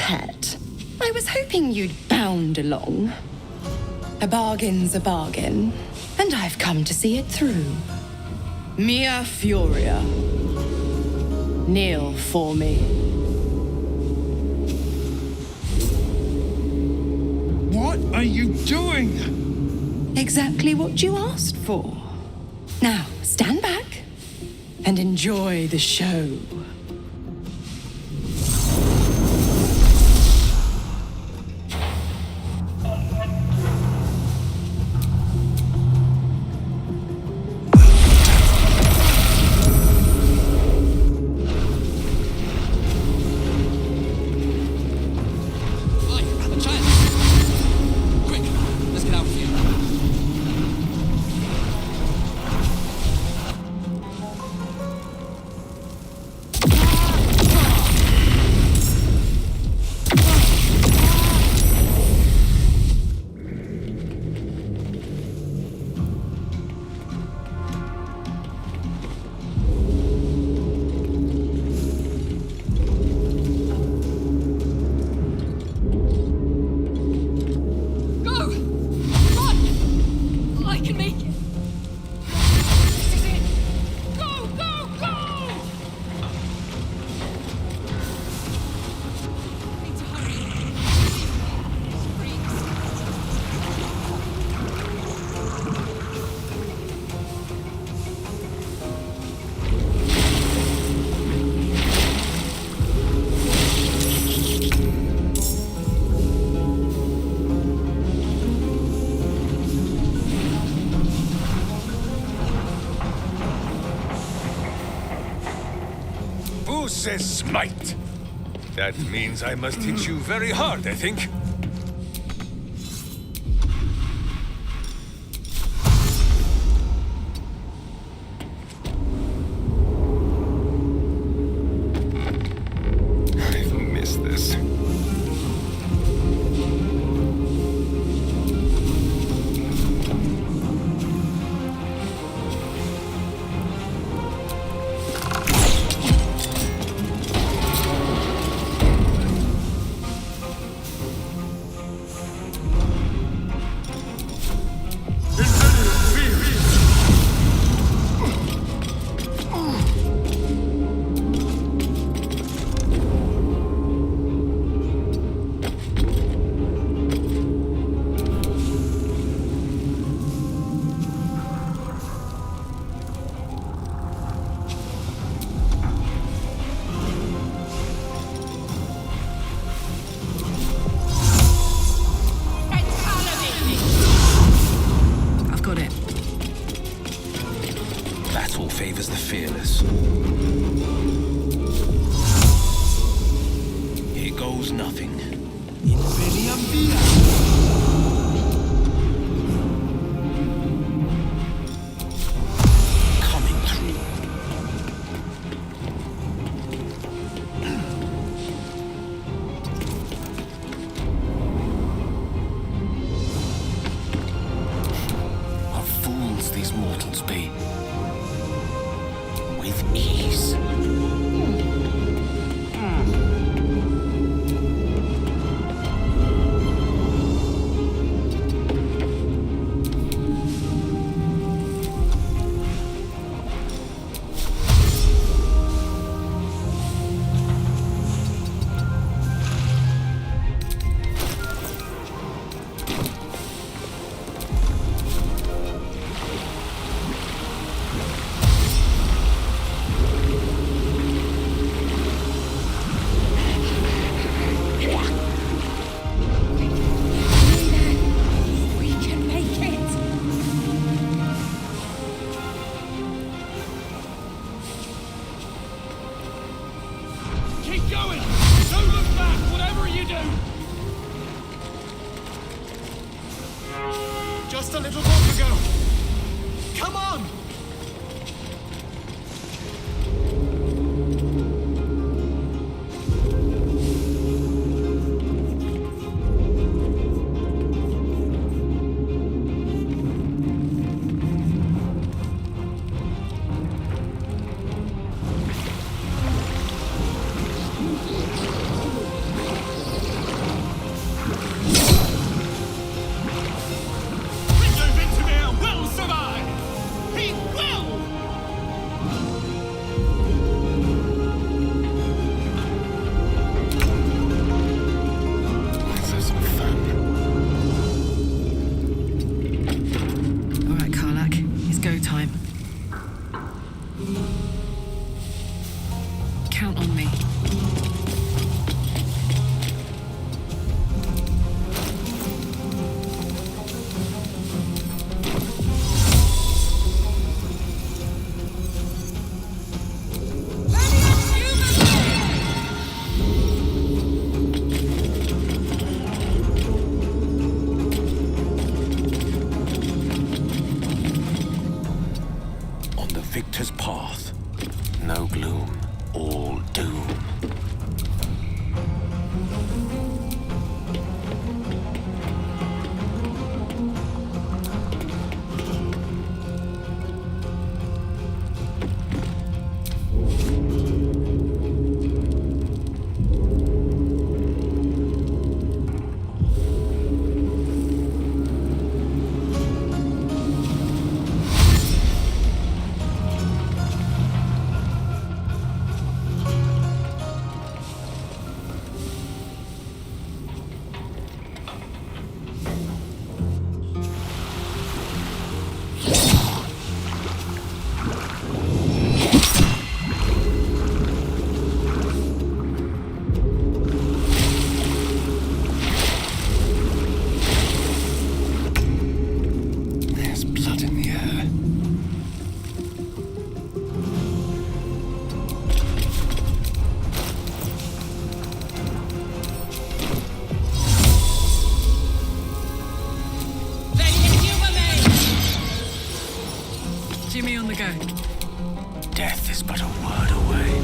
pet. I was hoping you'd bound along. A bargain's a bargain, and I've come to see it through. Mia Furia. Kneel for me. What are you doing? Exactly what you asked for. Now, stand back and enjoy the show. Says smite. That means I must hit you very hard, I think. I've missed this. Favors the fearless. Here goes nothing. Coming through. What fools these mortals be. With ease. Just a little walk ago. Come on! on the go. Death is but a word away.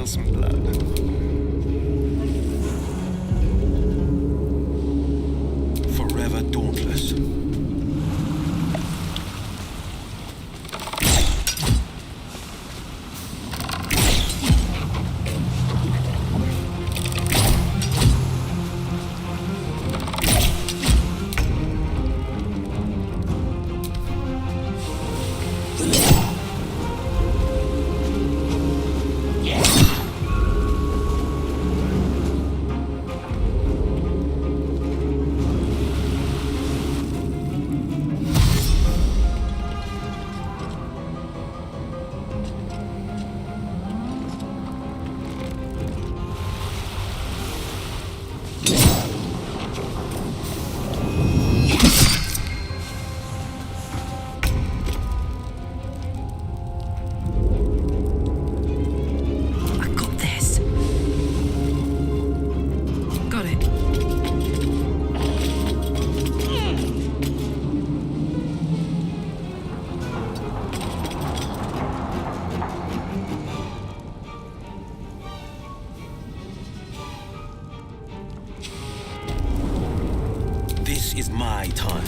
Some blood. Forever dauntless. This is my time.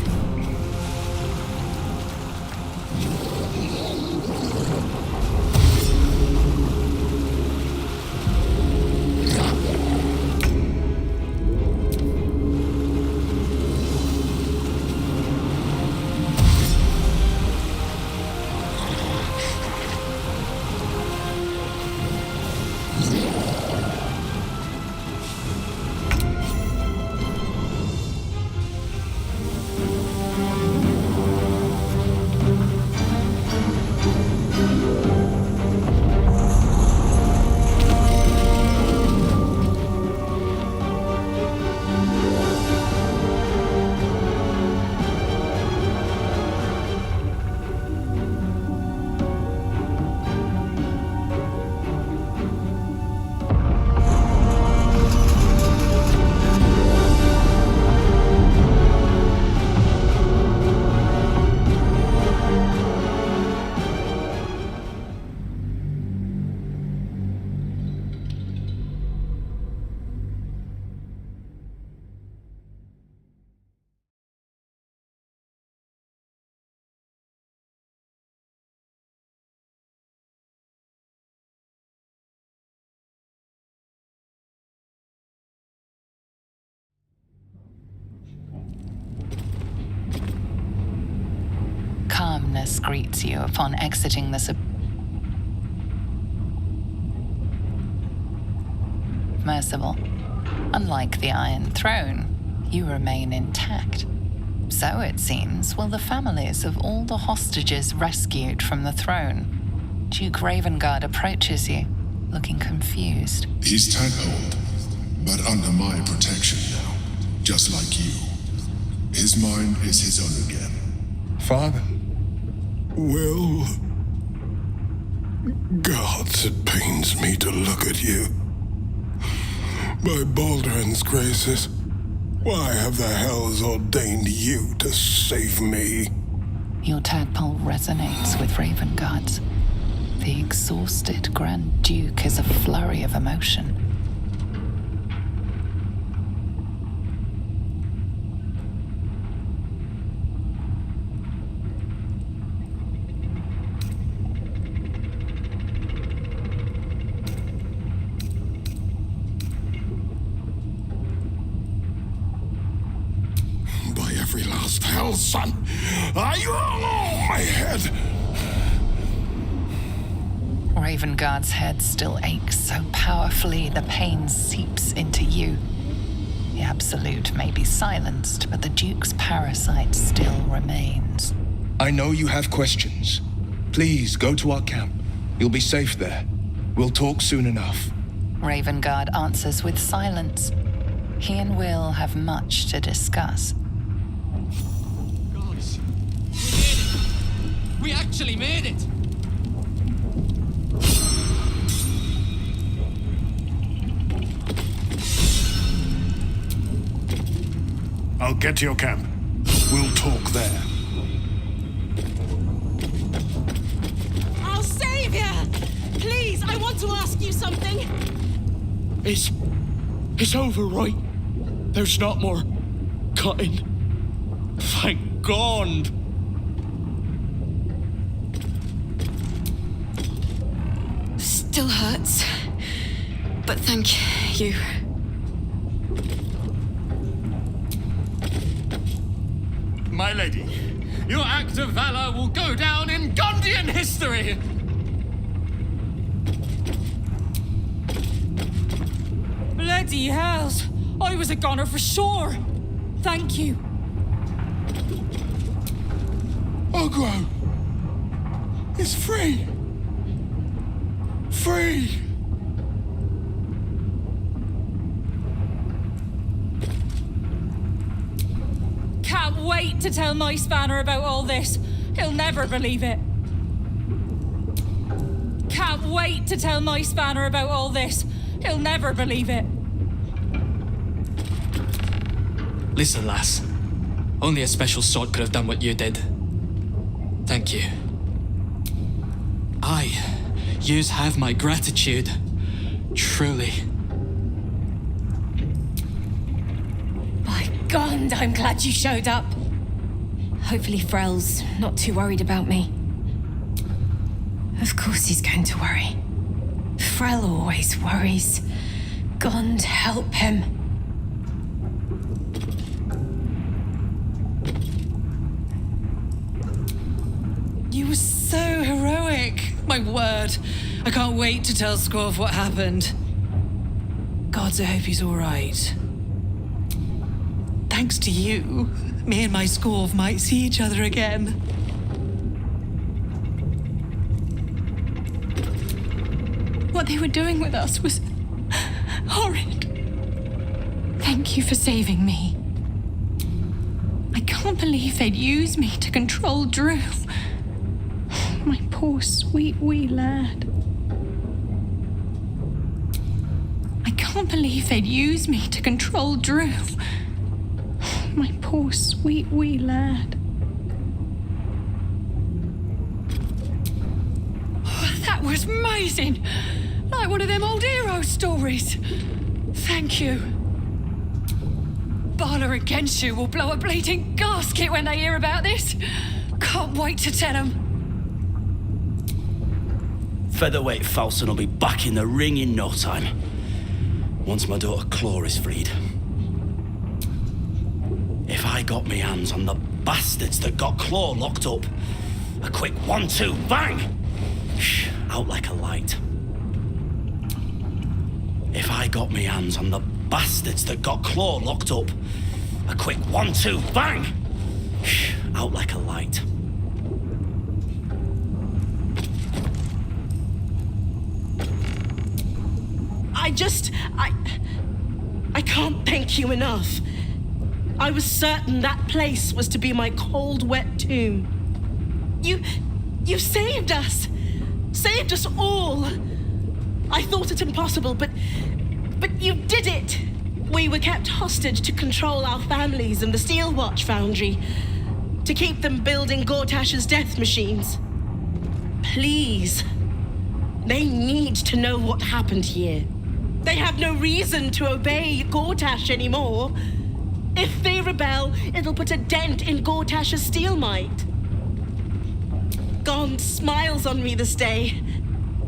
Calmness greets you upon exiting the submersible. Unlike the Iron Throne, you remain intact. So, it seems, will the families of all the hostages rescued from the throne. Duke Ravengard approaches you, looking confused. He's tadpoled, but under my protection now, just like you. His mind is his own again. Father? Well, gods, it pains me to look at you. By Baldur's graces, why have the hells ordained you to save me? Your tadpole resonates with Ravengard's. The exhausted Grand Duke is a flurry of emotion. last hell, son. My head. Ravenguard's head still aches so powerfully the pain seeps into you. The Absolute may be silenced, but the Duke's parasite still remains. I know you have questions. Please, go to our camp. You'll be safe there. We'll talk soon enough. Ravenguard answers with silence. He and Will have much to discuss. Guys, we made it! We actually made it! I'll get to your camp. We'll talk there. I'll save you! Please, I want to ask you something. It's over, right? There's not more cutting. Thank God. Still hurts. But thank you. My lady, your act of valor will go down in Gondian history! Bloody hells! I was a goner for sure! Thank you. Ogro is free. Free. Can't wait to tell my spanner about all this. He'll never believe it. Can't wait to tell my spanner about all this. He'll never believe it. Listen, lass. Only a special sort could have done what you did. Thank you. Yous have my gratitude. Truly. By God, I'm glad you showed up. Hopefully Frel's not too worried about me. Of course he's going to worry. Frel always worries. God help him. You were so heroic. My word. I can't wait to tell Squav what happened. Gods, I hope he's all right. Thanks to you, me and my Squav might see each other again. What they were doing with us was horrid. Thank you for saving me. I can't believe they'd use me to control Drew. My poor sweet wee lad. I can't believe they'd use me to control Drew. My poor sweet wee lad. Oh, that was amazing. Like one of them old hero stories. Thank you. Bala and Genshu will blow a bleeding gasket when they hear about this. Can't wait to tell them. Featherweight Falson will be back in the ring in no time. Once my daughter Claw is freed. If I got me hands on the bastards that got Claw locked up, a quick 1-2 bang! Out like a light. If I got me hands on the bastards that got Claw locked up, a quick 1-2 bang! Out like a light. I can't thank you enough. I was certain that place was to be my cold, wet tomb. You saved us. Saved us all. I thought it impossible, but you did it. We were kept hostage to control our families and the Steel Watch Foundry, to keep them building Gortash's death machines. Please. They need to know what happened here. They have no reason to obey Gortash anymore. If they rebel, it'll put a dent in Gortash's steel might. Gond smiles on me this day.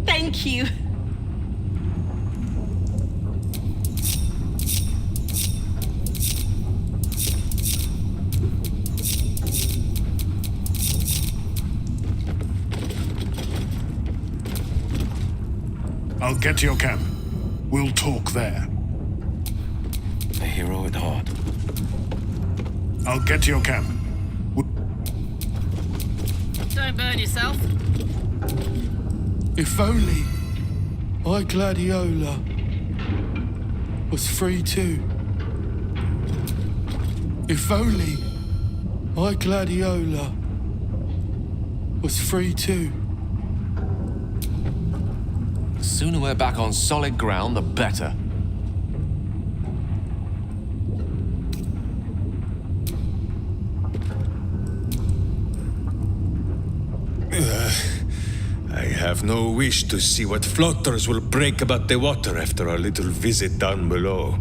Thank you. I'll get to your camp. We'll talk there. A hero at heart. I'll get to your camp. Don't burn yourself. If only I Gladiola was free too. If only I Gladiola was free too. The sooner we're back on solid ground, the better. I have no wish to see what floaters will break about the water after our little visit down below.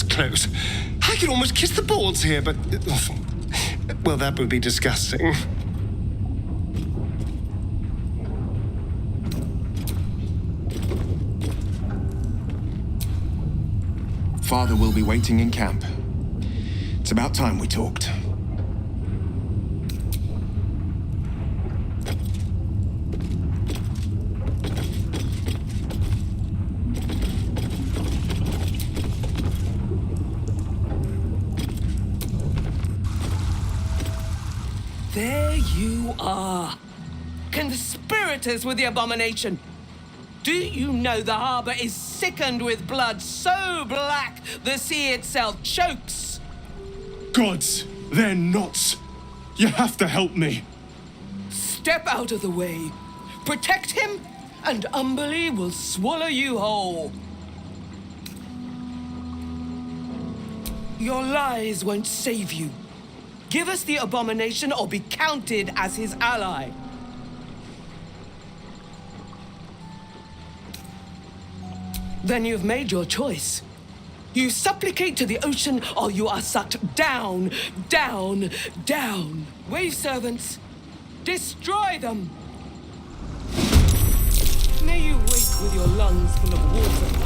Close. I could almost kiss the boards here, but... well, that would be disgusting. Father will be waiting in camp. It's about time we talked. There you are. Conspirators with the abomination. Do you know the harbor is sickened with blood so black the sea itself chokes? Gods, they're nuts. You have to help me. Step out of the way. Protect him, and Umberly will swallow you whole. Your lies won't save you. Give us the abomination or be counted as his ally. Then you've made your choice. You supplicate to the ocean or you are sucked down, down, down. Wave servants, destroy them. May you wake with your lungs full of water.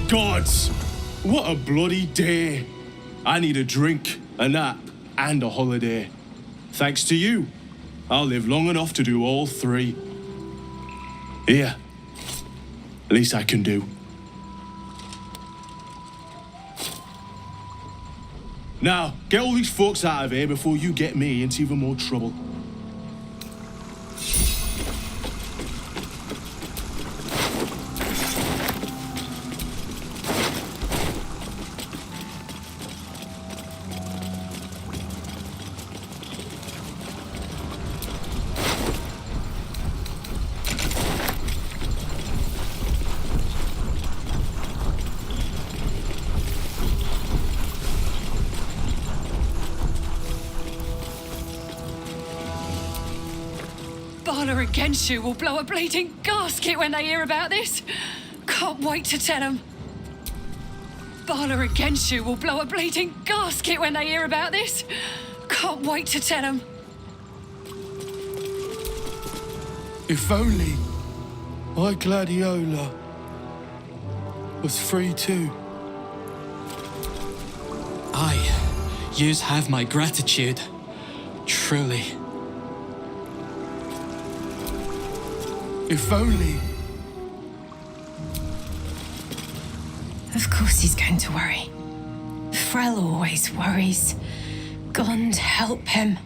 Gods, what a bloody day. I need a drink, a nap, and a holiday. Thanks to you, I'll live long enough to do all three. Here, least I can do. Now, get all these folks out of here before you get me into even more trouble. Against you will blow a bleeding gasket when they hear about this. Can't wait to tell them. Balor and Genshu will blow a bleeding gasket when they hear about this. Can't wait to tell them. If only my Gladiola was free too. Aye, yous have my gratitude. Truly. If only. Of course he's going to worry. Frel always worries. God help him.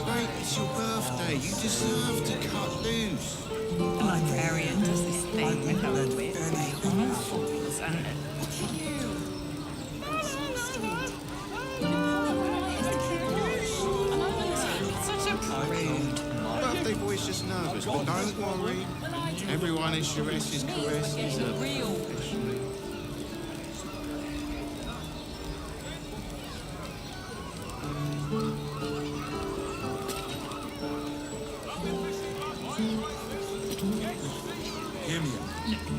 Mate, it's your birthday. You deserve to cut loose. The librarian does this thing with her whip and such a prude. Birthday boy's just nervous, but don't worry. Everyone in Sharess's caresses are real.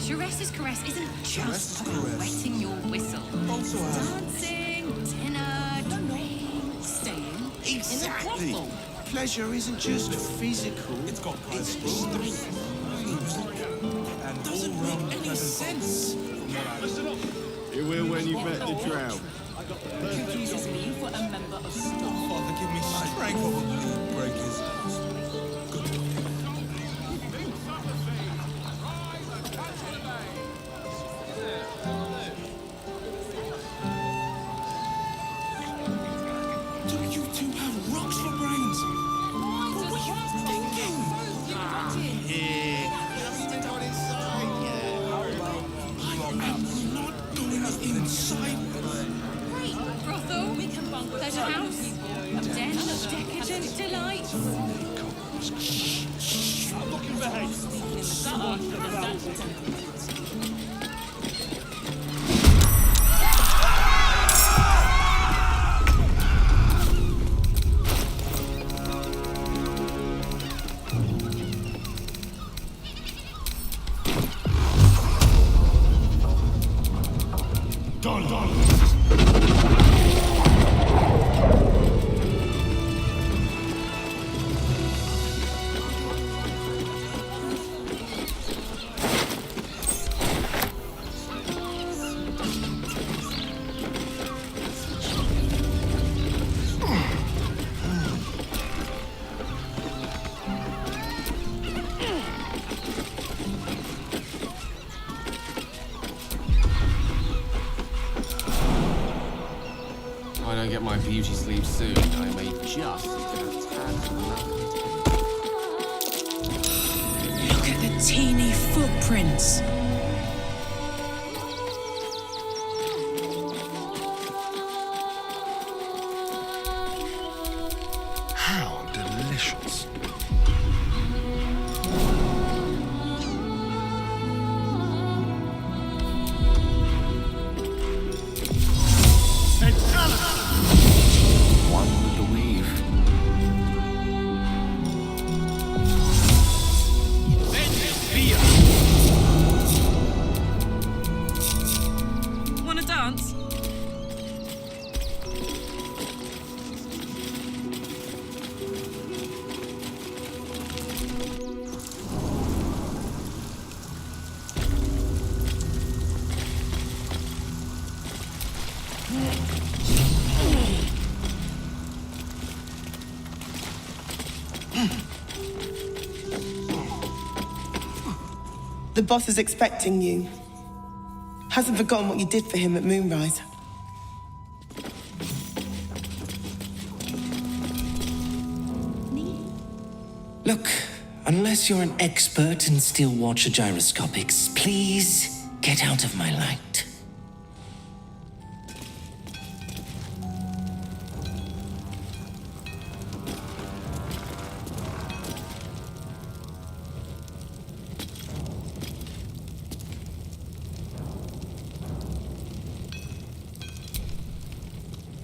Sharess's caress isn't just about wetting your whistle. It's dancing, dinner, drinks, staying Exactly. in the brothel. Pleasure isn't just physical. It's got Doesn't make any sense. You will when you bet the drought. Accuses me for a member of staff. Father, give me strength. Probably break his house. Do you two have rocks for brains? What were you thinking? Inside. Great brothel, pleasure house, a den of decadent delights. I'm looking I don't get my beauty sleep soon, I may just get a tad. Look at the teeny footprints. How delicious. One with the weave. Wanna dance? The boss is expecting you. Hasn't forgotten what you did for him at Moonrise. Look, unless you're an expert in steel watcher gyroscopics, please get out of my light.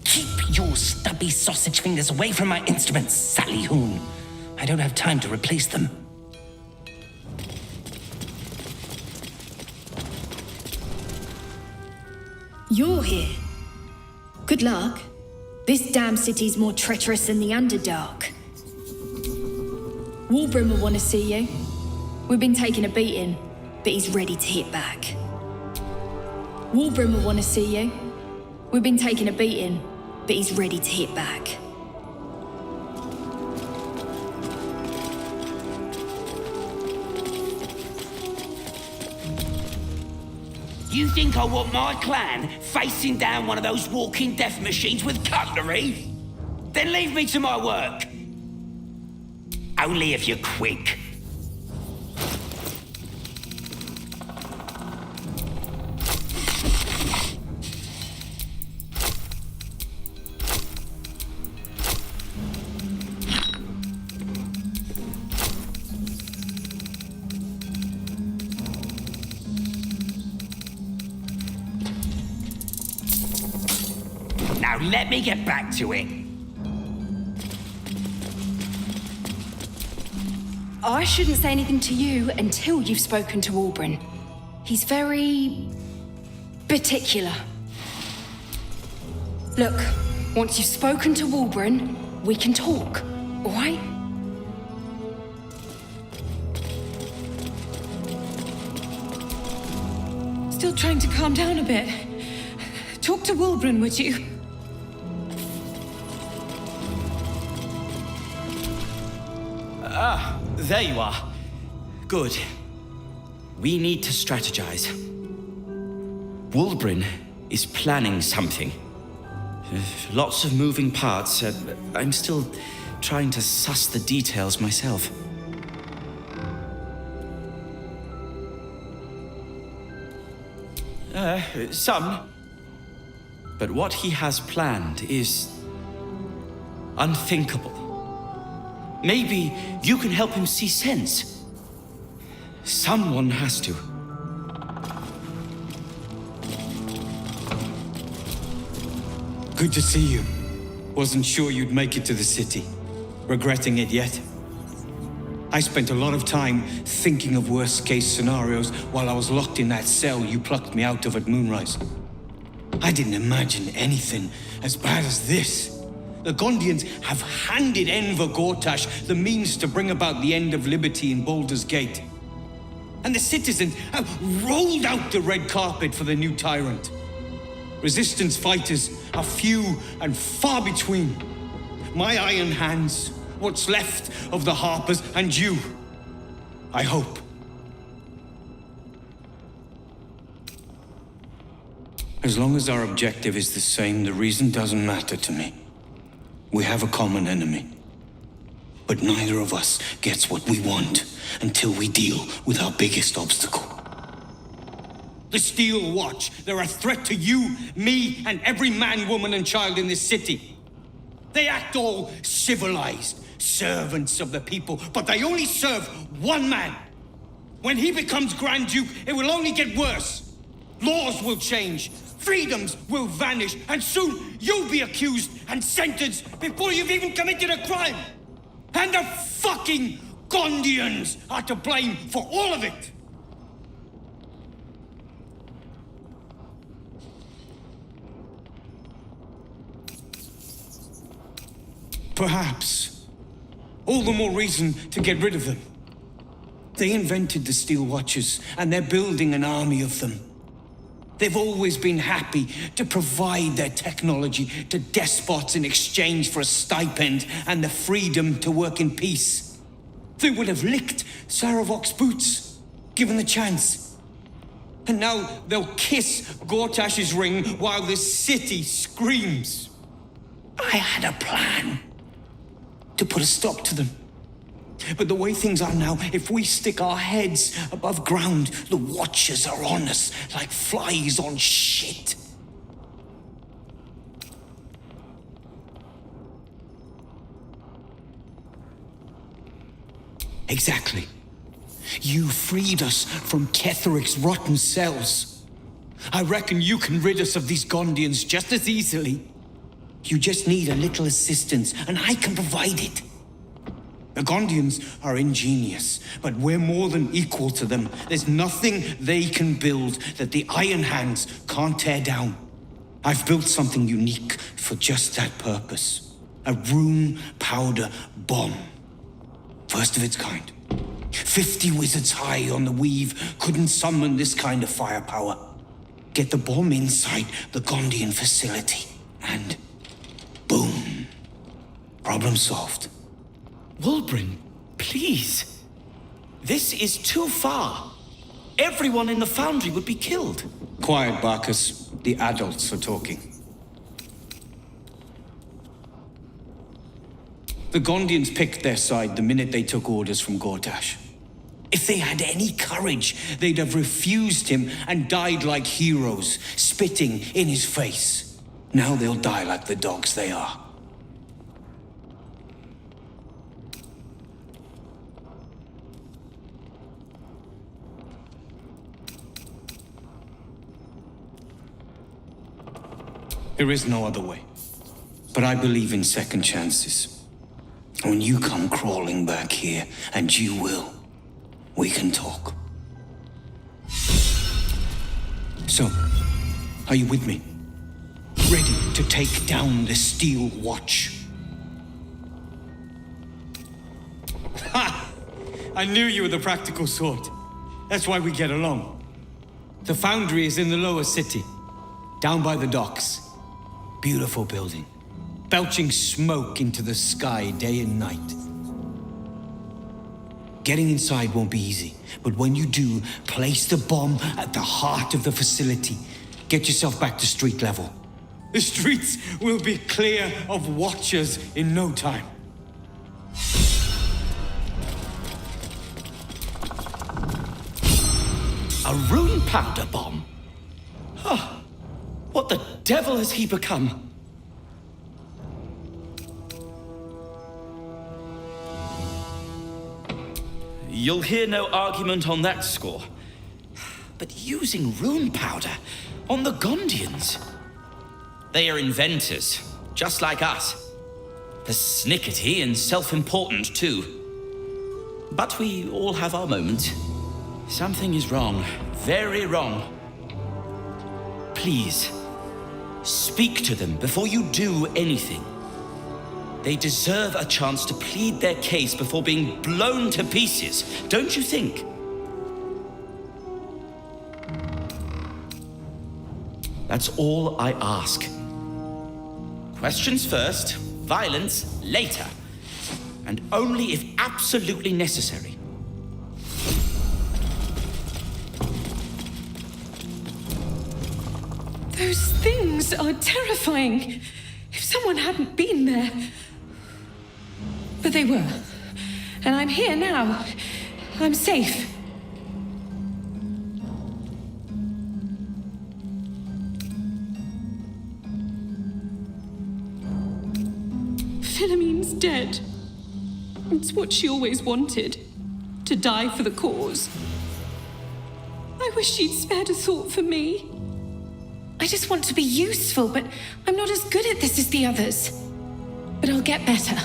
Keep your stubby sausage fingers away from my instruments, Sally Hoon. I don't have time to replace them. You're here. Good luck. This damn city's more treacherous than the Underdark. Warbrim will want to see you. We've been taking a beating, but he's ready to hit back. Warbrim will want to see you. We've been taking a beating, but he's ready to hit back. You think I want my clan facing down one of those walking death machines with cutlery? Then leave me to my work. Only if you're quick. Now let me get back to it. I shouldn't say anything to you until you've spoken to Warbrin. He's very particular. Look, once you've spoken to Warbrin, we can talk, all right? Still trying to calm down a bit. Talk to Warbrin, would you? Ah, there you are. Good. We need to strategize. Warbrin is planning something. Lots of moving parts. I'm still trying to suss the details myself. Some. But what he has planned is unthinkable. Maybe you can help him see sense. Someone has to. Good to see you. Wasn't sure you'd make it to the city. Regretting it yet? I spent a lot of time thinking of worst-case scenarios while I was locked in that cell you plucked me out of at Moonrise. I didn't imagine anything as bad as this. The Gondians have handed Enver Gortash the means to bring about the end of liberty in Baldur's Gate. And the citizens have rolled out the red carpet for the new tyrant. Resistance fighters are few and far between. My iron hands, what's left of the Harpers, and you, I hope. As long as our objective is the same, the reason doesn't matter to me. We have a common enemy. But neither of us gets what we want until we deal with our biggest obstacle. The Steel Watch. They're a threat to you, me, and every man, woman, and child in this city. They act all civilized, servants of the people, but they only serve one man. When he becomes Grand Duke, it will only get worse. Laws will change, freedoms will vanish, and soon you'll be accused and sentenced before you've even committed a crime. And the fucking Gondians are to blame for all of it. Perhaps. All the more reason to get rid of them. They invented the Steel Watchers, and they're building an army of them. They've always been happy to provide their technology to despots in exchange for a stipend and the freedom to work in peace. They would have licked Saravok's boots, given the chance. And now they'll kiss Gortash's ring while the city screams. I had a plan to put a stop to them. But the way things are now, if we stick our heads above ground, the Watchers are on us like flies on shit. Exactly. You freed us from Ketheric's rotten cells. I reckon you can rid us of these Gondians just as easily. You just need a little assistance, and I can provide it. The Gondians are ingenious, but we're more than equal to them. There's nothing they can build that the Iron Hands can't tear down. I've built something unique for just that purpose. A rune powder bomb. First of its kind. 50 wizards high on the weave couldn't summon this kind of firepower. Get the bomb inside the Gondian facility, and boom. Problem solved. Wulbren, please. This is too far. Everyone in the foundry would be killed. Quiet, Barkus. The adults are talking. The Gondians picked their side the minute they took orders from Gortash. If they had any courage, they'd have refused him and died like heroes, spitting in his face. Now they'll die like the dogs they are. There is no other way. But I believe in second chances. When you come crawling back here, and you will, we can talk. So, are you with me? Ready to take down the Steel Watch? Ha! I knew you were the practical sort. That's why we get along. The foundry is in the lower city, down by the docks. Beautiful building, belching smoke into the sky day and night. Getting inside won't be easy, but when you do, place the bomb at the heart of the facility. Get yourself back to street level. The streets will be clear of Watchers in no time. A rune powder bomb? Huh. What the devil has he become? You'll hear no argument on that score. But using rune powder on the Gondians? They are inventors, just like us. They're snickety and self-important, too. But we all have our moments. Something is wrong, very wrong. Please, speak to them before you do anything. They deserve a chance to plead their case before being blown to pieces, don't you think? That's all I ask. Questions first, violence later, and only if absolutely necessary. Those things are terrifying. If someone hadn't been there. But they were. And I'm here now. I'm safe. Philomene's dead. It's what she always wanted. To die for the cause. I wish she'd spared a thought for me. I just want to be useful, but I'm not as good at this as the others. But I'll get better.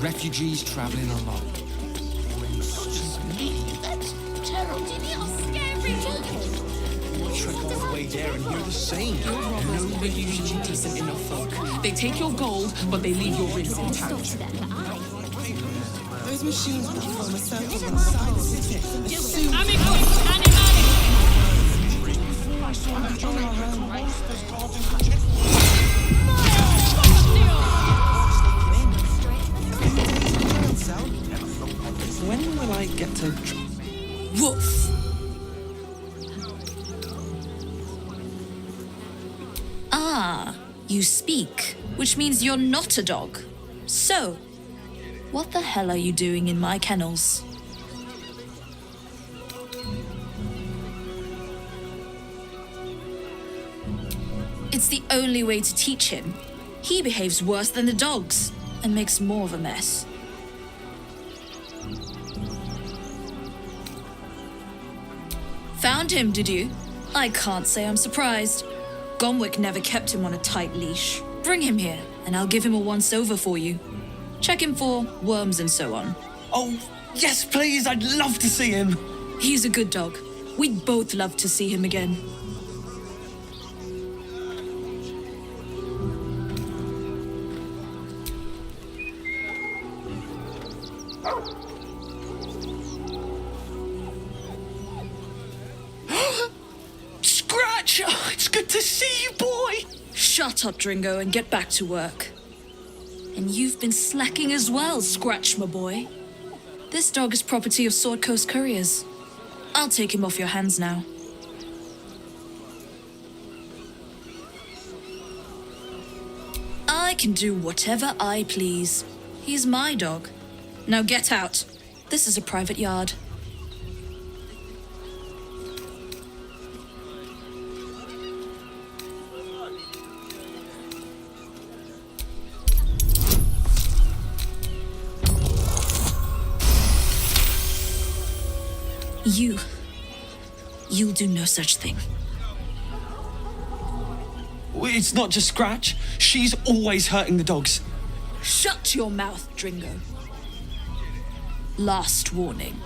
Refugees traveling alone. That's terrible. Scary. Trek all the way there and hear the same. Your robbers are usually decent enough folk. They take your gold, but they leave your ribs intact. Those machines will form a circle inside the city. When will I get to... Woof! Ah, you speak, which means you're not a dog. So, what the hell are you doing in my kennels? It's the only way to teach him. He behaves worse than the dogs and makes more of a mess. Found him, did you? I can't say I'm surprised. Gomwick never kept him on a tight leash. Bring him here, and I'll give him a once-over for you. Check him for worms and so on. Oh, yes, please, I'd love to see him. He's a good dog. We'd both love to see him again. Scratch! Oh, it's good to see you, boy! Shut up, Dringo, and get back to work. And you've been slacking as well, Scratch, my boy. This dog is property of Sword Coast Couriers. I'll take him off your hands now. I can do whatever I please. He's my dog. Now get out. This is a private yard. You'll do no such thing. It's not just Scratch. She's always hurting the dogs. Shut your mouth, Dringo. Last warning.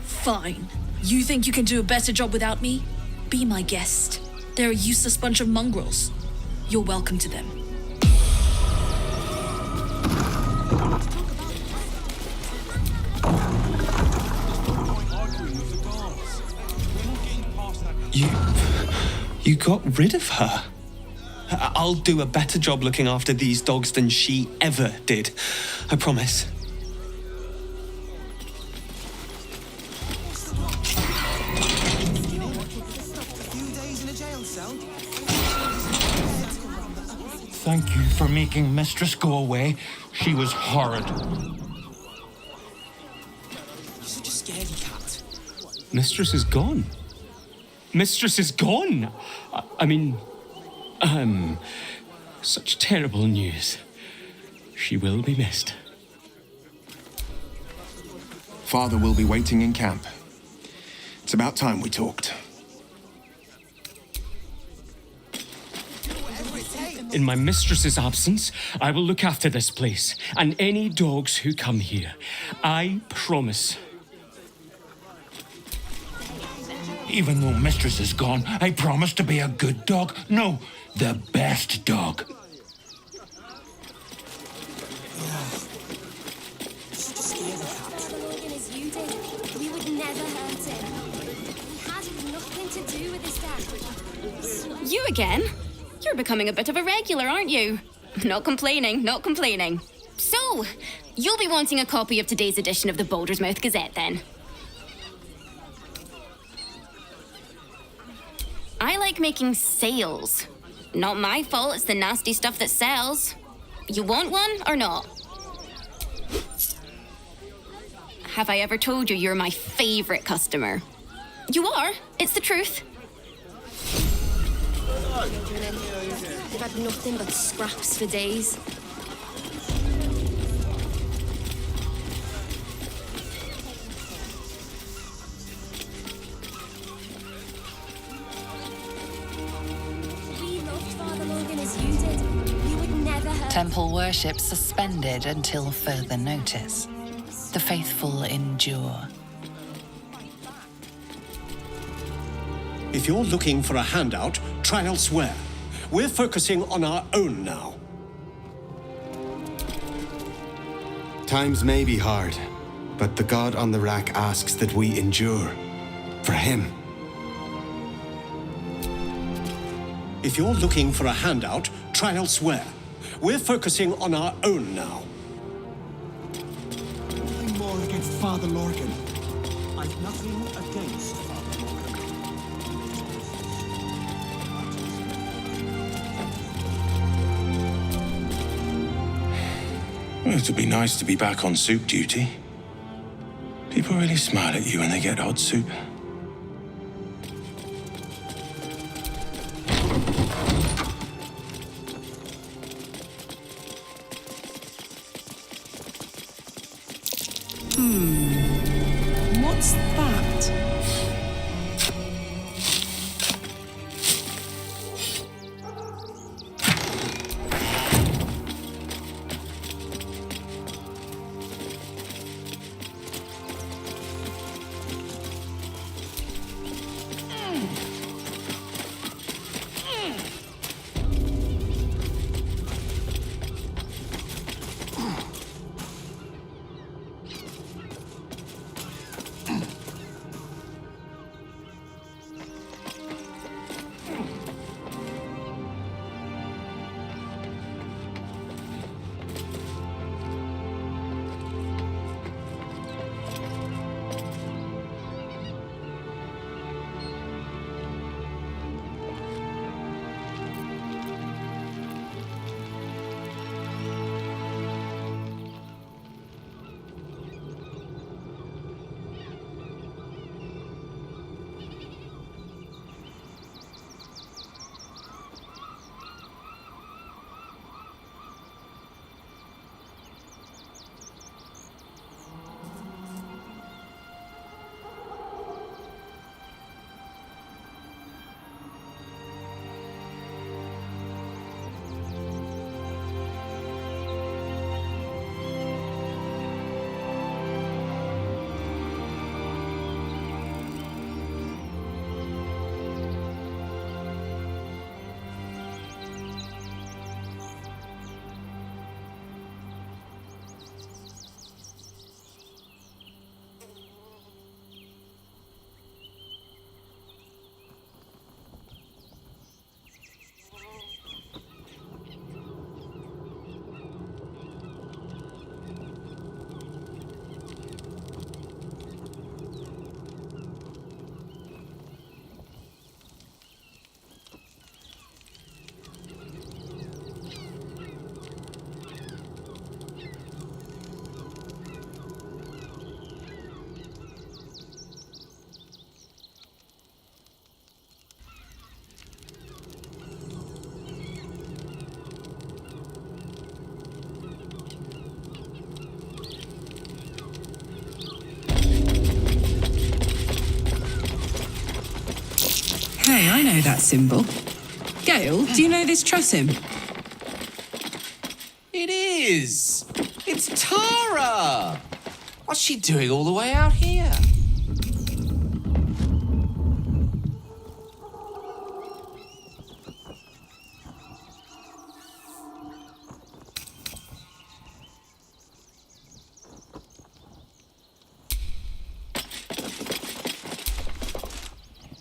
Fine. You think you can do a better job without me? Be my guest. They're a useless bunch of mongrels. You're welcome to them. You got rid of her? I'll do a better job looking after these dogs than she ever did. I promise. Thank you for making Mistress go away. She was horrid. Such a scaredy cat. Mistress is gone. Mistress is gone. I mean, such terrible news. She will be missed. Father will be waiting in camp. It's about time we talked. In my mistress's absence, I will look after this place and any dogs who come here. I promise. Even though Mistress is gone, I promise to be a good dog. No, the best dog. We would never hurt him. He had nothing to do with his death. You again? You're becoming a bit of a regular, aren't you? Not complaining, not complaining. So, you'll be wanting a copy of today's edition of the Baldur's Mouth Gazette, then? I like making sales. Not my fault, it's the nasty stuff that sells. You want one or not? Have I ever told you you're my favorite customer? You are. It's the truth. They've had nothing but scraps for days. We loved Father Morgan as you did. We would never hurt. Temple worship suspended until further notice. The faithful endure. If you're looking for a handout, try elsewhere. We're focusing on our own now. Times may be hard, but the God on the rack asks that we endure. For him. If you're looking for a handout, try elsewhere. We're focusing on our own now. Nothing more against Father Lorcan. I've nothing against Father Lorcan. Well, it'd be nice to be back on soup duty. People really smile at you when they get hot soup. What's that? Hey, I know that symbol. Gale, do you know this Tresim? It is! It's Tara! What's she doing all the way out here?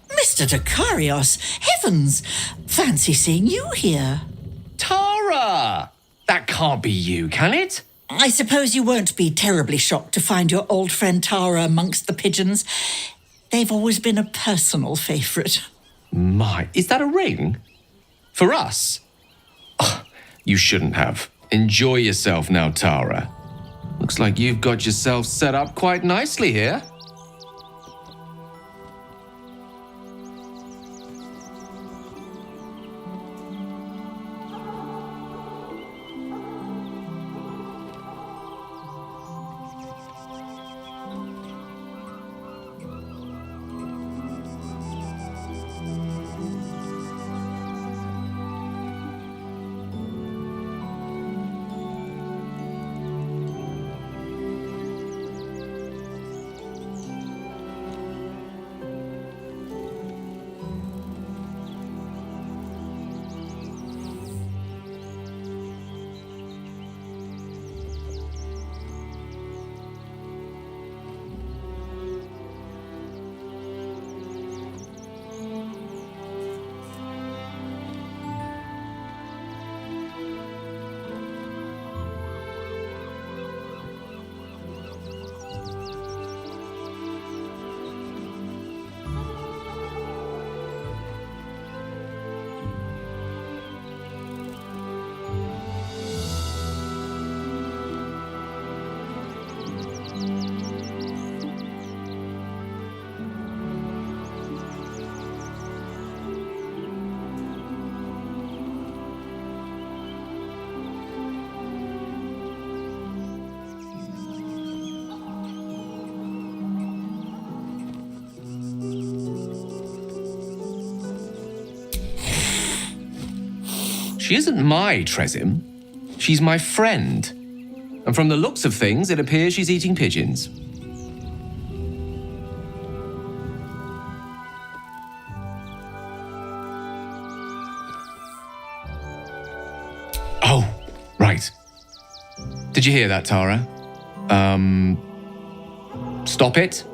Mr. Dakarios, heavens! Fancy seeing you here. Tara! That can't be you, can it? I suppose you won't be terribly shocked to find your old friend Tara amongst the pigeons. They've always been a personal favourite. My, is that a ring? For us? Oh, you shouldn't have. Enjoy yourself now, Tara. Looks like you've got yourself set up quite nicely here. She isn't my Tresim. She's my friend. And from the looks of things, it appears she's eating pigeons. Oh, right. Did you hear that, Tara? Stop it?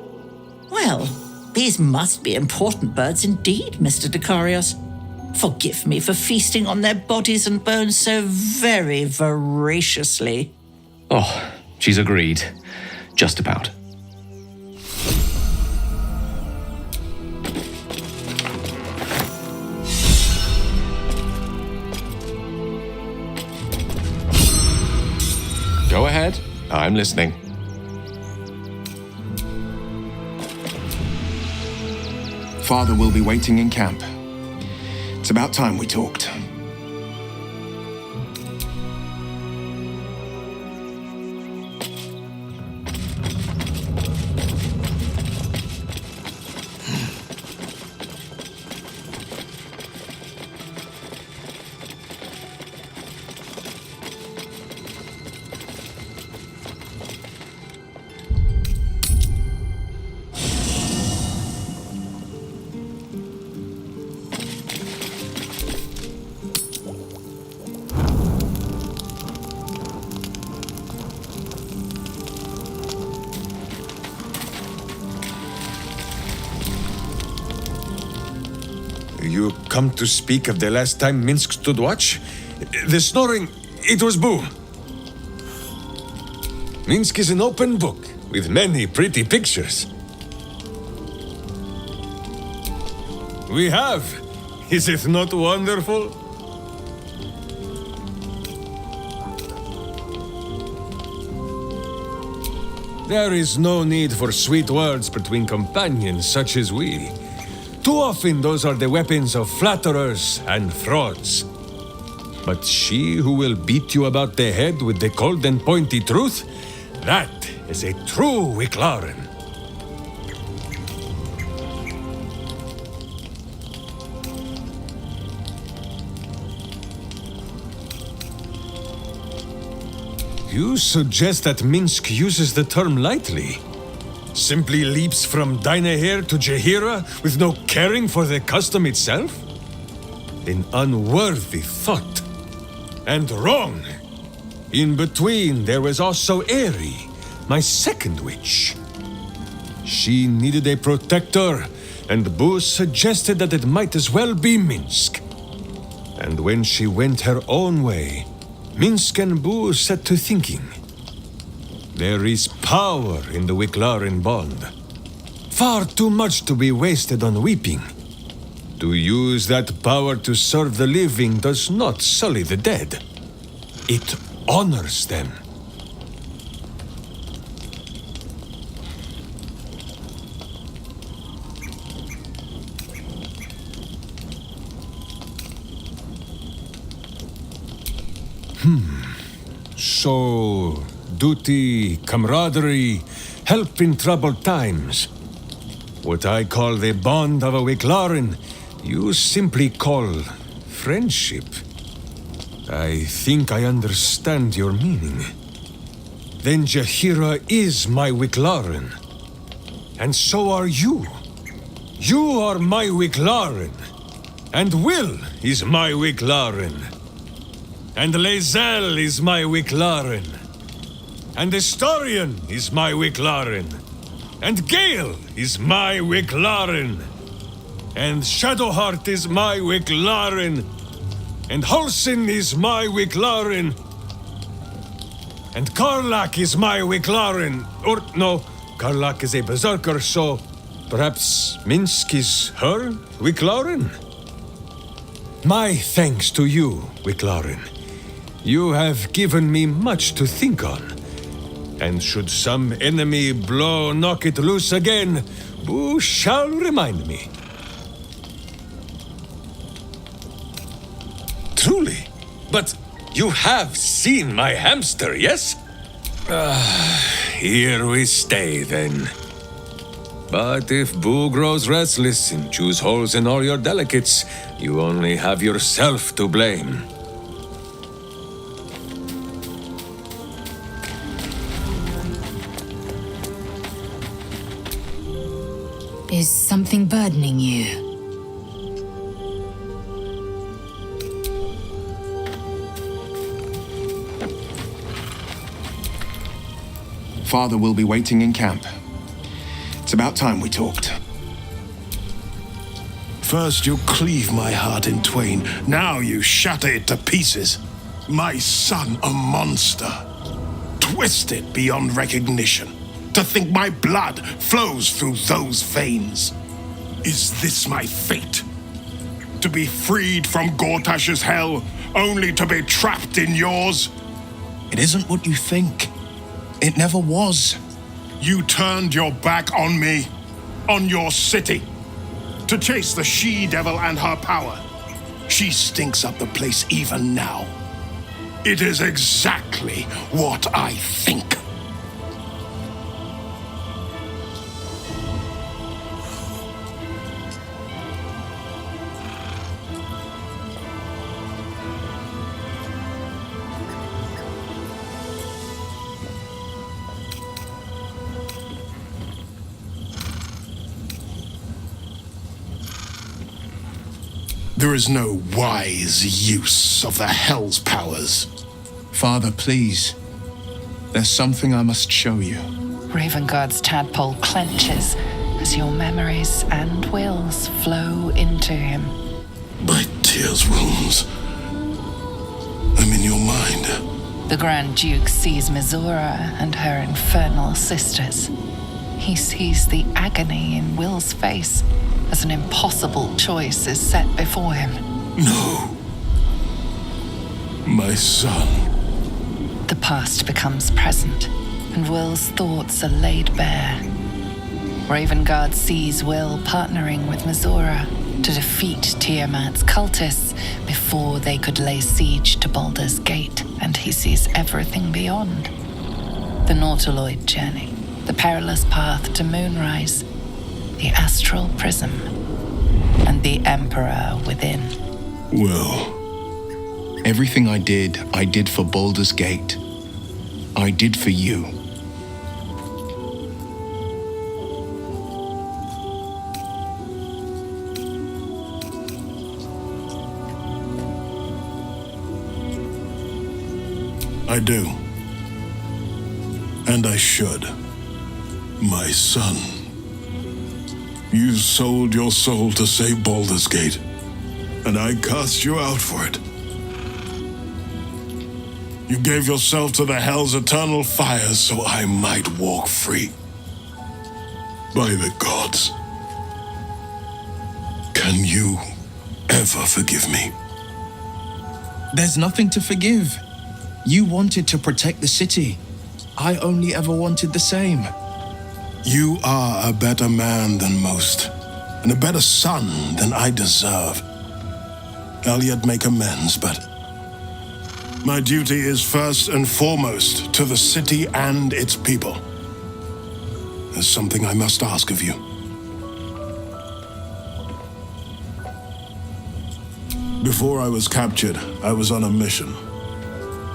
Well, these must be important birds indeed, Mr. Dakarios. Forgive me for feasting on their bodies and bones so very voraciously. Oh, she's agreed. Just about. Go ahead. I'm listening. Father will be waiting in camp. It's about time we talked. You come to speak of the last time Minsk stood watch? The snoring, it was Boo. Minsk is an open book with many pretty pictures. We have. Is it not wonderful? There is no need for sweet words between companions such as we. Too often those are the weapons of flatterers and frauds. But she who will beat you about the head with the cold and pointy truth, that is a true Wicklaren. You suggest that Minsk uses the term lightly? Simply leaps from Dynaheir to Jahira with no caring for the custom itself? An unworthy thought. And wrong. In between, there was also Eri, my second witch. She needed a protector, and Boo suggested that it might as well be Minsk. And when she went her own way, Minsk and Boo set to thinking. There is power in the Wicklaren bond. Far too much to be wasted on weeping. To use that power to serve the living does not sully the dead. It honors them. So, duty, camaraderie, help in troubled times. What I call the bond of a Wicklaren, you simply call friendship. I think I understand your meaning. Then Jahira is my Wicklaren. And so are you. You are my Wicklaren. And Will is my Wicklaren. And Lae'zel is my Wicklaren. And Astarion is my Wicklaren. And Gale is my Wicklaren. And Shadowheart is my Wicklaren. And Halsin is my Wicklaren. And Kарлach is my Wicklaren. Or, no, Kарлach is a berserker, so perhaps Minsk is her Wicklaren? My thanks to you, Wicklaren. You have given me much to think on. And should some enemy blow knock it loose again, Boo shall remind me. Truly? But you have seen my hamster, yes? Here we stay, then. But if Boo grows restless and chews holes in all your delicates, you only have yourself to blame. Is something burdening you? Father will be waiting in camp. It's about time we talked. First you cleave my heart in twain, now you shatter it to pieces. My son, a monster. Twisted beyond recognition. To think my blood flows through those veins. Is this my fate? To be freed from Gortash's hell, only to be trapped in yours? It isn't what you think. It never was. You turned your back on me, on your city, to chase the she-devil and her power. She stinks up the place even now. It is exactly what I think. There is no wise use of the Hell's powers. Father, please. There's something I must show you. Ravengard's tadpole clenches as your memories and wills flow into him. My tears wounds. I'm in your mind. The Grand Duke sees Mizora and her infernal sisters. He sees the agony in Will's face as an impossible choice is set before him. No. My son. The past becomes present, and Will's thoughts are laid bare. Ravengard sees Will partnering with Mizora to defeat Tiamat's cultists before they could lay siege to Baldur's Gate, and he sees everything beyond. The Nautiloid journey, the perilous path to Moonrise, the astral prism, and the Emperor within. Well, everything I did for Baldur's Gate. I did for you. I do. And I should. My son. You sold your soul to save Baldur's Gate, and I cast you out for it. You gave yourself to the Hell's eternal fires so I might walk free. By the gods. Can you ever forgive me? There's nothing to forgive. You wanted to protect the city. I only ever wanted the same. You are a better man than most, and a better son than I deserve. I'll yet make amends, but my duty is first and foremost to the city and its people. There's something I must ask of you. Before I was captured, I was on a mission.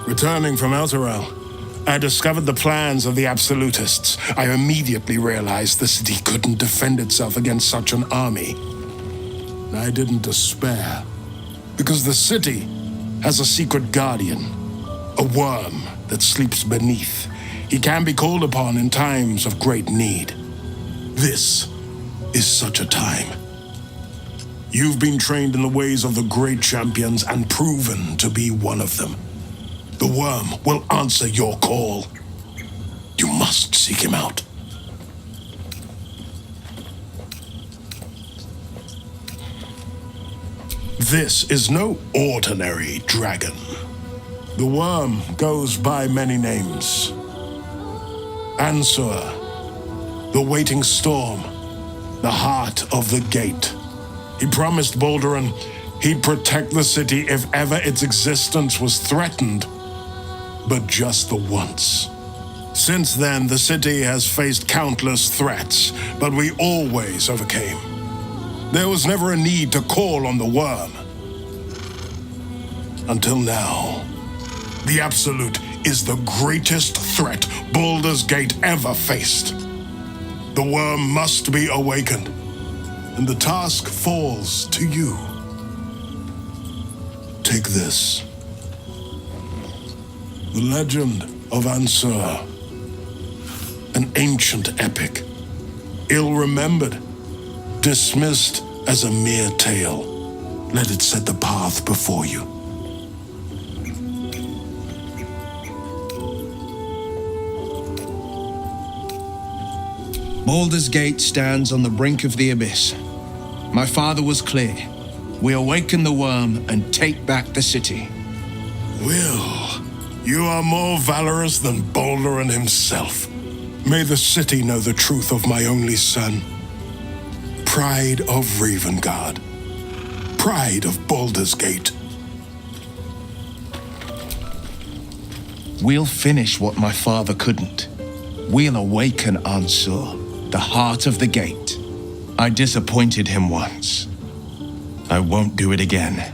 Returning from Elturel, I discovered the plans of the Absolutists. I immediately realized the city couldn't defend itself against such an army. I didn't despair, because the city has a secret guardian, a worm that sleeps beneath. He can be called upon in times of great need. This is such a time. You've been trained in the ways of the great champions and proven to be one of them. The worm will answer your call. You must seek him out. This is no ordinary dragon. The worm goes by many names. Ansur, the waiting storm, the heart of the gate. He promised Balduran he'd protect the city if ever its existence was threatened. But just the once. Since then, the city has faced countless threats, but we always overcame. There was never a need to call on the worm. Until now, the Absolute is the greatest threat Baldur's Gate ever faced. The worm must be awakened, and the task falls to you. Take this. The legend of Ansur. An ancient epic. Ill-remembered. Dismissed as a mere tale. Let it set the path before you. Baldur's Gate stands on the brink of the abyss. My father was clear. We awaken the worm and take back the city. Will, you are more valorous than Balduran himself. May the city know the truth of my only son. Pride of Ravengard. Pride of Baldur's Gate. We'll finish what my father couldn't. We'll awaken Ansur, the heart of the gate. I disappointed him once. I won't do it again.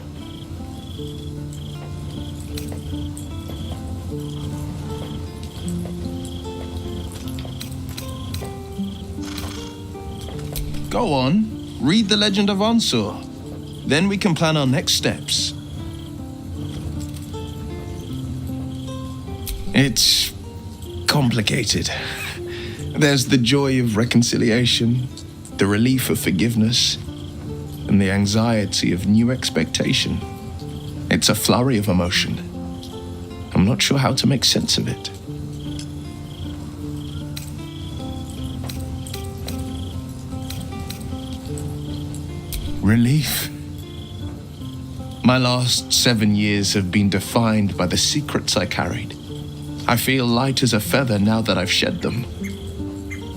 Go on, read the legend of Ansur. Then we can plan our next steps. It's complicated. There's the joy of reconciliation, the relief of forgiveness, and the anxiety of new expectation. It's a flurry of emotion. I'm not sure how to make sense of it. Relief. My last 7 years have been defined by the secrets I carried. I feel light as a feather now that I've shed them.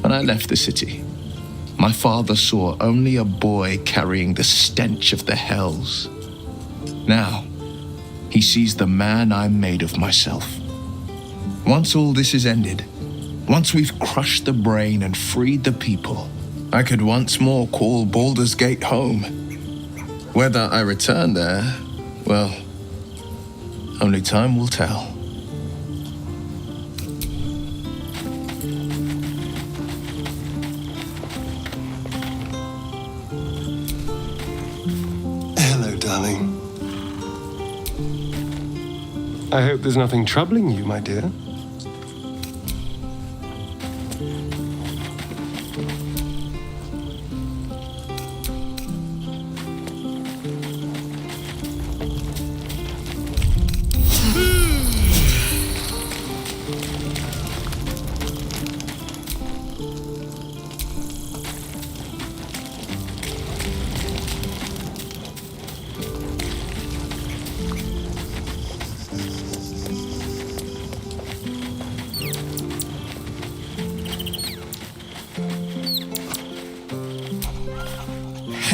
When I left the city, my father saw only a boy carrying the stench of the hells. Now, he sees the man I made of myself. Once all this is ended, once we've crushed the brain and freed the people, I could once more call Baldur's Gate home. Whether I return there, well, only time will tell. darling. I hope there's nothing troubling you, my dear.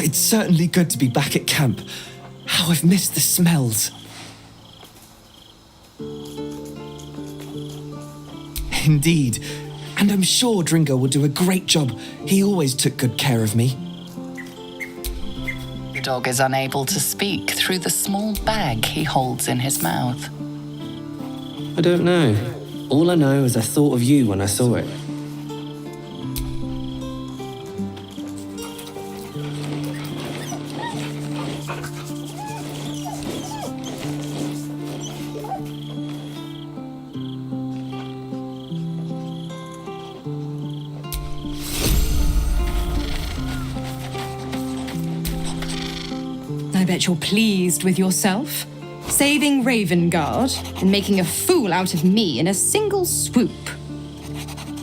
It's certainly good to be back at camp. How I've missed the smells. Indeed. And I'm sure Dringo will do a great job. He always took good care of me. The dog is unable to speak through the small bag he holds in his mouth. I don't know. All I know is I thought of you when I saw it. I bet you're pleased with yourself. Saving Ravengard and making a fool out of me in a single swoop.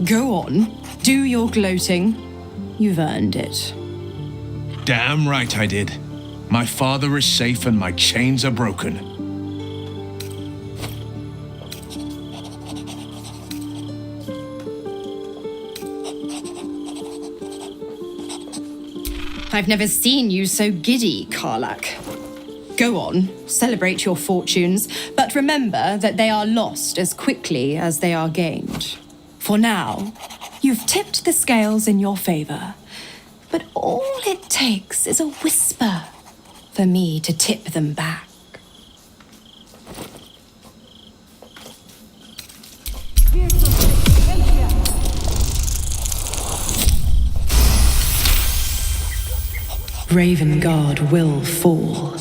Go on, do your gloating. You've earned it. Damn right I did. My father is safe and my chains are broken. I've never seen you so giddy, Kарлach. Go on, celebrate your fortunes, but remember that they are lost as quickly as they are gained. For now, you've tipped the scales in your favor, but all it takes is a whisper for me to tip them back. Ravengard will fall.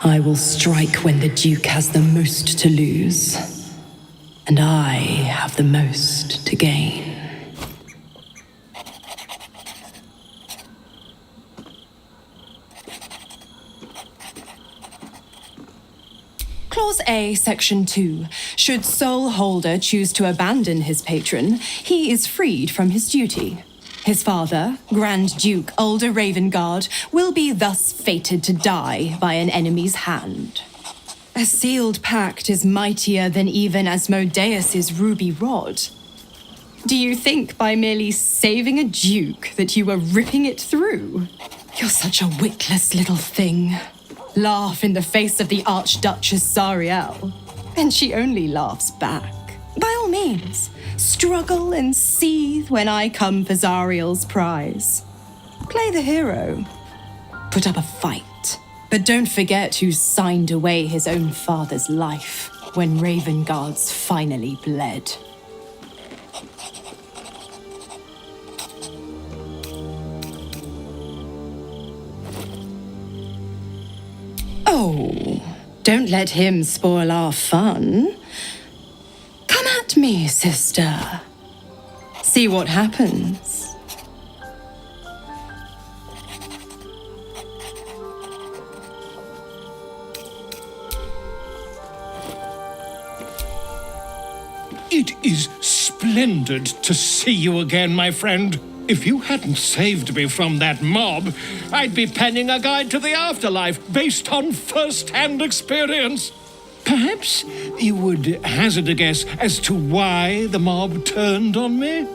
I will strike when the Duke has the most to lose, and I have the most to gain. Clause A, Section 2. Should Soul Holder choose to abandon his patron, he is freed from his duty. His father, Grand Duke Ulder Ravengard, will be thus fated to die by an enemy's hand. A sealed pact is mightier than even Asmodeus's ruby rod. Do you think by merely saving a duke that you were ripping it through? You're such a witless little thing. Laugh in the face of the Archduchess Sariel, and she only laughs back. By all means, struggle and seethe when I come for Zariel's prize. Play the hero. Put up a fight. But don't forget who signed away his own father's life when Ravengard's finally bled. Oh, don't let him spoil our fun. Come at me, sister. See what happens. It is splendid to see you again, my friend. If you hadn't saved me from that mob, I'd be penning a guide to the afterlife based on first-hand experience. Perhaps you would hazard a guess as to why the mob turned on me?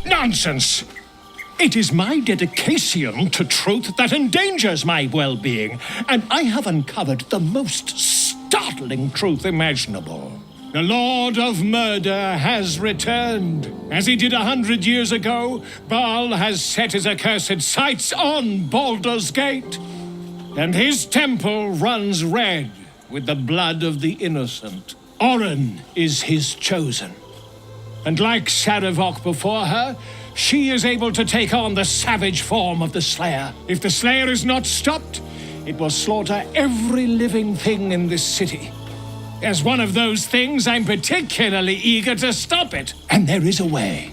Nonsense! It is my dedication to truth that endangers my well-being, and I have uncovered the most startling truth imaginable. The Lord of Murder has returned. As he did 100 years ago, Baal has set his accursed sights on Baldur's Gate. And his temple runs red with the blood of the innocent. Oren is his chosen. And like Sarevok before her, she is able to take on the savage form of the Slayer. If the Slayer is not stopped, it will slaughter every living thing in this city. As one of those things, I'm particularly eager to stop it. And there is a way.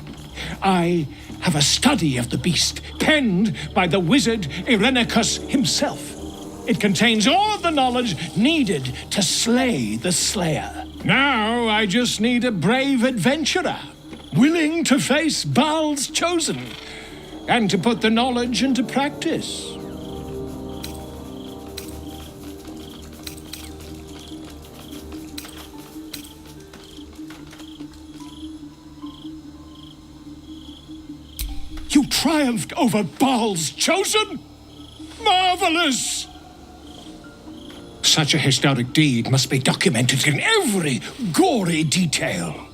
I have a study of the beast, penned by the wizard Irenicus himself. It contains all of the knowledge needed to slay the Slayer. Now I just need a brave adventurer, willing to face Baal's chosen, and to put the knowledge into practice. You triumphed over Baal's chosen? Marvelous! Such a historic deed must be documented in every gory detail.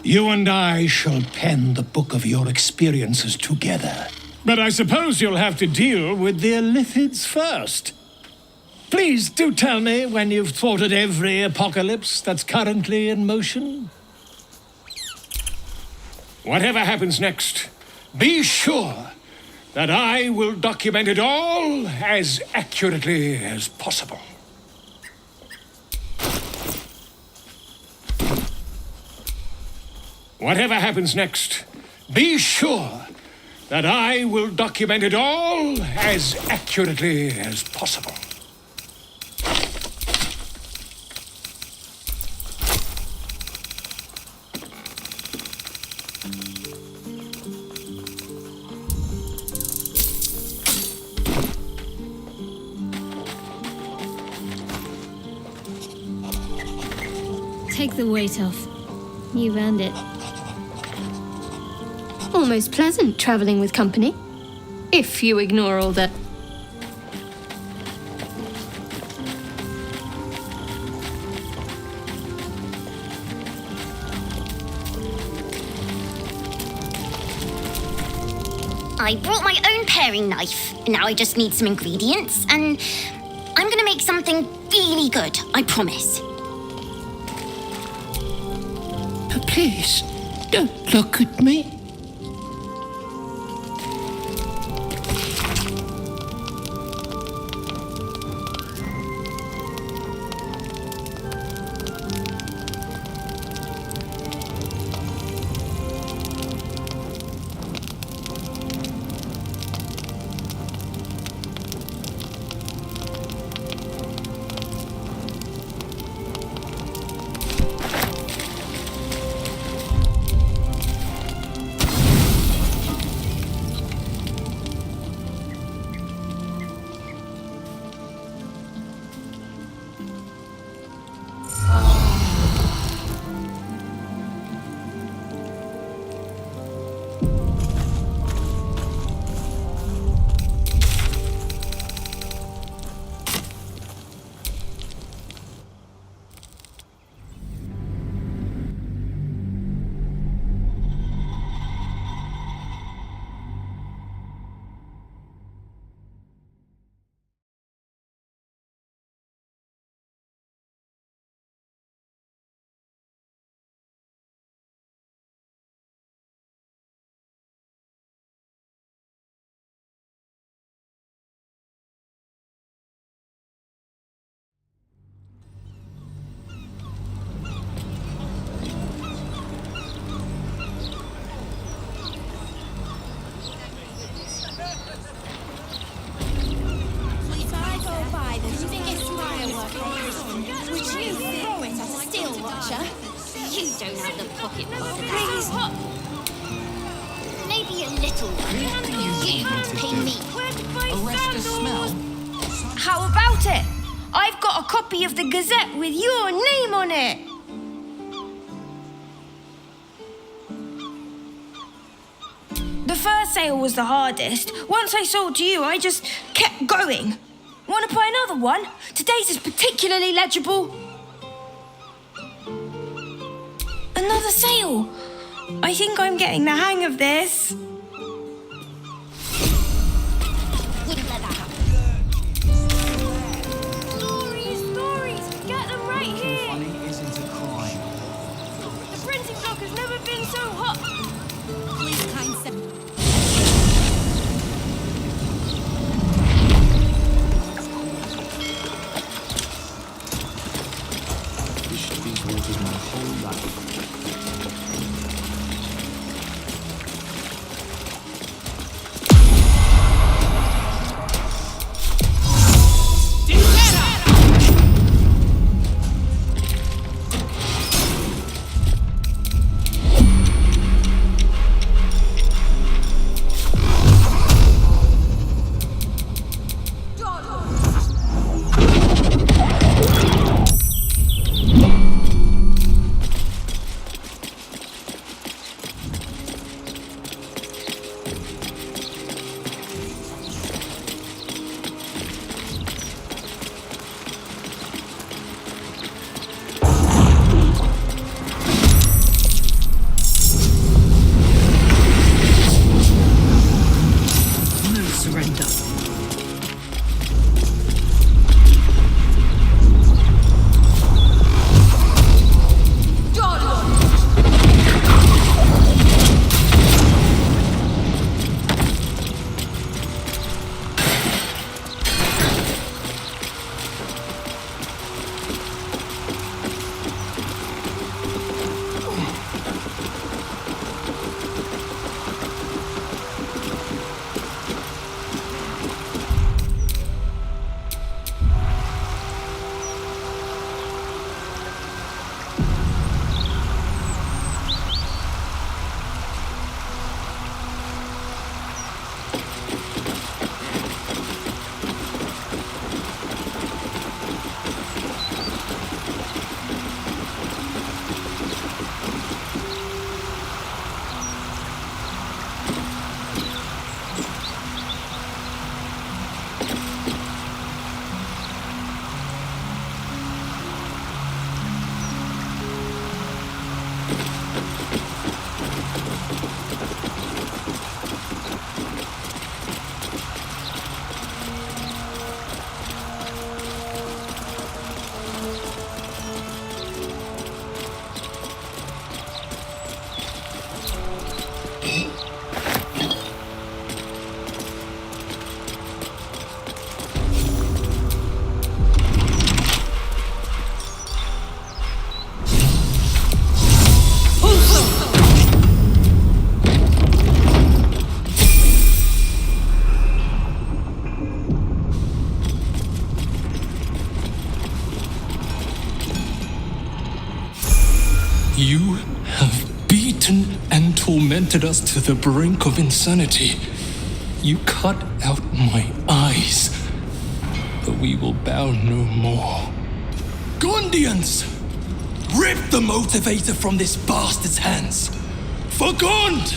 You and I shall pen the book of your experiences together. But I suppose you'll have to deal with the Illithids first. Please do tell me when you've thwarted every apocalypse that's currently in motion. Whatever happens next, be sure that I will document it all as accurately as possible. Whatever happens next, be sure that I will document it all as accurately as possible. Take the weight off. You've earned it. Almost pleasant traveling with company. If you ignore all the... I brought my own paring knife. Now I just need some ingredients, and I'm gonna make something really good, I promise. Please, don't look at me. You don't have the pocket please. Maybe a little one. You pay me. Arrest the smell? How about it? I've got a copy of the Gazette with your name on it. The first sale was the hardest. Once I sold to you, I just kept going. Want to buy another one? Today's is particularly legible. Another sale. I think I'm getting the hang of this. Wouldn't let that happen. Stories, stories. waters my whole life. You have beaten and tormented us to the brink of insanity. You cut out my eyes, but we will bow no more. Gondians! Rip the motivator from this bastard's hands! For Gond!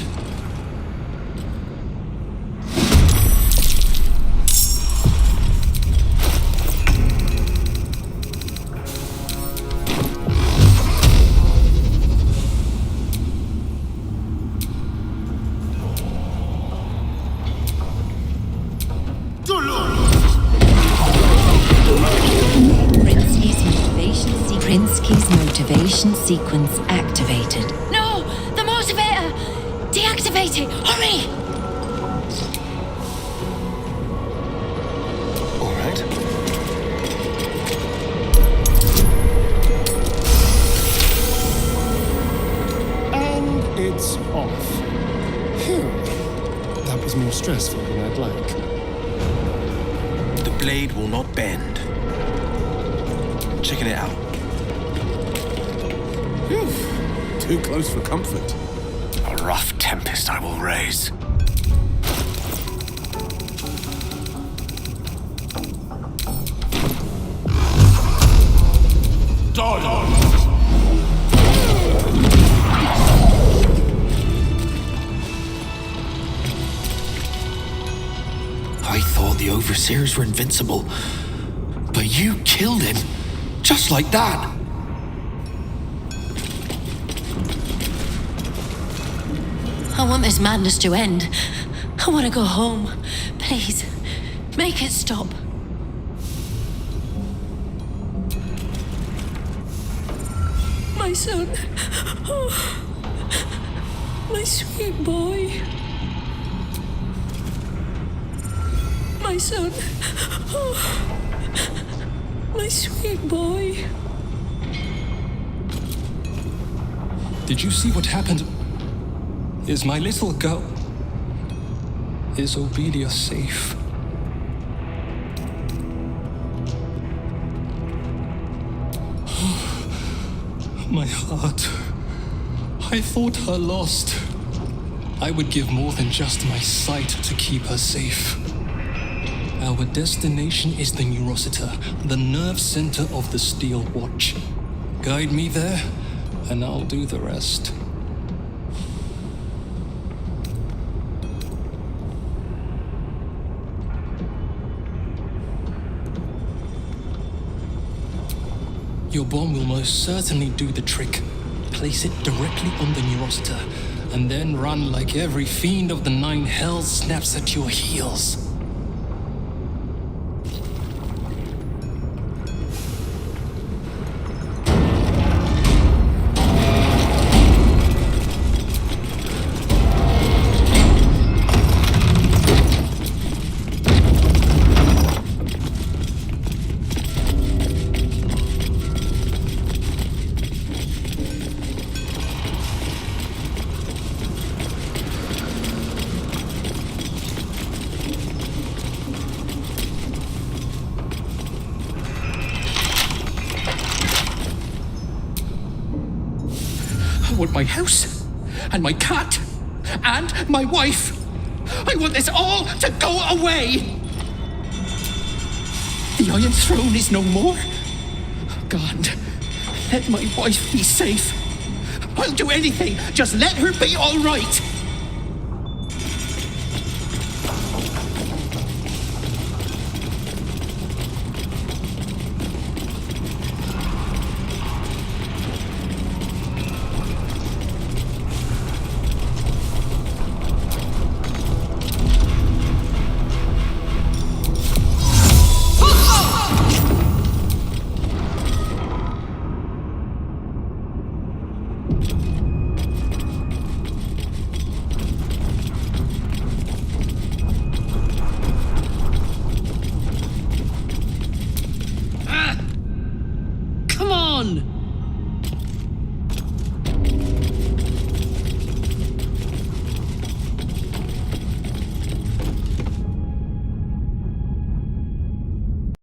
Prinsky's motivation sequence activated. No! The motivator! Deactivate it! Hurry! All right. And it's off. Phew. That was more stressful than I'd like. The blade will not bend. Checking it out. Phew. Too close for comfort. A rough tempest I will raise. I thought the Overseers were invincible, but you killed him, just like that. I want this madness to end. I want to go home. Please, make it stop. My son. Oh, my sweet boy. My son. Oh, my sweet boy. Did you see what happened? Is my little girl... Is Obedia safe? My heart. I thought her lost. I would give more than just my sight to keep her safe. Our destination is the Neurosita, the nerve center of the Steel Watch. Guide me there, and I'll do the rest. Your bomb will most certainly do the trick. Place it directly on the Neurosita, and then run like every fiend of the 9 hells snaps at your heels. I want my house, and my cat, and my wife. I want this all to go away. The Iron Throne is no more. God, let my wife be safe. I'll do anything. Just let her be all right.